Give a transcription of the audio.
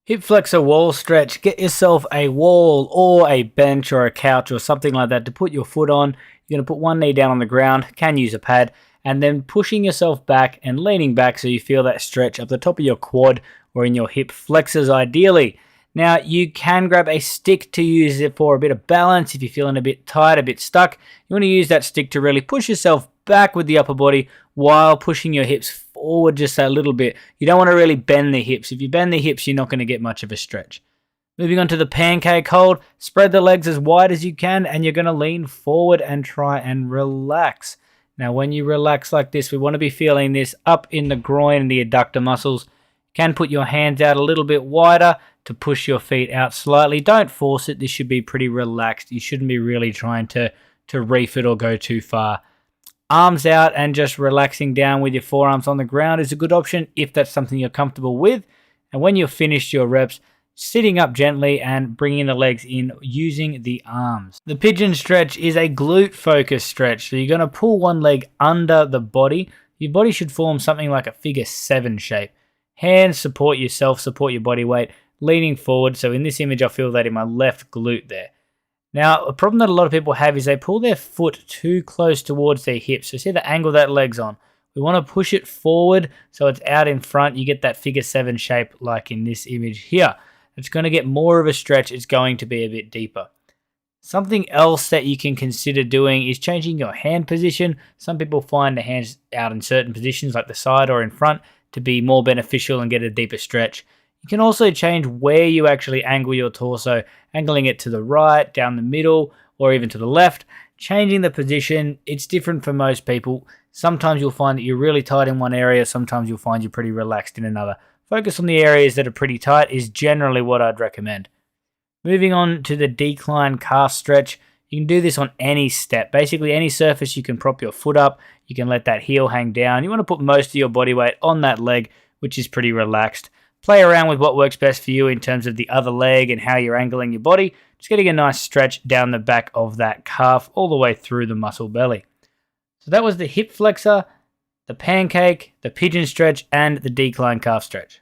Hip flexor wall stretch. Get yourself a wall or a bench or a couch or something like that to put your foot on. You're going to put one knee down on the ground, can use a pad, and then pushing yourself back and leaning back so you feel that stretch up the top of your quad or in your hip flexors ideally. Now, you can grab a stick to use it for a bit of balance if you're feeling a bit tight, a bit stuck. You want to use that stick to really push yourself back with the upper body while pushing your hips forward just a little bit. You don't want to really bend the hips. If you bend the hips, you're not going to get much of a stretch. Moving on to the pancake hold, spread the legs as wide as you can and you're going to lean forward and try and relax. Now, when you relax like this, we want to be feeling this up in the groin and the adductor muscles. You can put your hands out a little bit wider to push your feet out slightly. Don't force it. This should be pretty relaxed. You shouldn't be really trying to reef it or go too far. Arms out and just relaxing down with your forearms on the ground is a good option if that's something you're comfortable with. And when you've finished your reps, sitting up gently and bringing the legs in using the arms. The pigeon stretch is a glute focused stretch. So you're going to pull one leg under the body. Your body should form something like a figure 7 shape. Hands support yourself, support your body weight, leaning forward. So in this image, I feel that in my left glute there. Now, a problem that a lot of people have is they pull their foot too close towards their hips. So see the angle that leg's on. We want to push it forward so it's out in front. You get that figure 7 shape like in this image here. It's going to get more of a stretch. It's going to be a bit deeper. Something else that you can consider doing is changing your hand position. Some people find the hands out in certain positions like the side or in front to be more beneficial and get a deeper stretch. You can also change where you actually angle your torso, angling it to the right, down the middle, or even to the left. Changing the position, it's different for most people. Sometimes you'll find that you're really tight in one area, sometimes you'll find you're pretty relaxed in another. Focus on the areas that are pretty tight is generally what I'd recommend. Moving on to the decline calf stretch. You can do this on any step. Basically any surface you can prop your foot up. You can let that heel hang down. You want to put most of your body weight on that leg, which is pretty relaxed. Play around with what works best for you in terms of the other leg and how you're angling your body. Just getting a nice stretch down the back of that calf all the way through the muscle belly. So that was the hip flexor, the pancake, the pigeon stretch, and the decline calf stretch.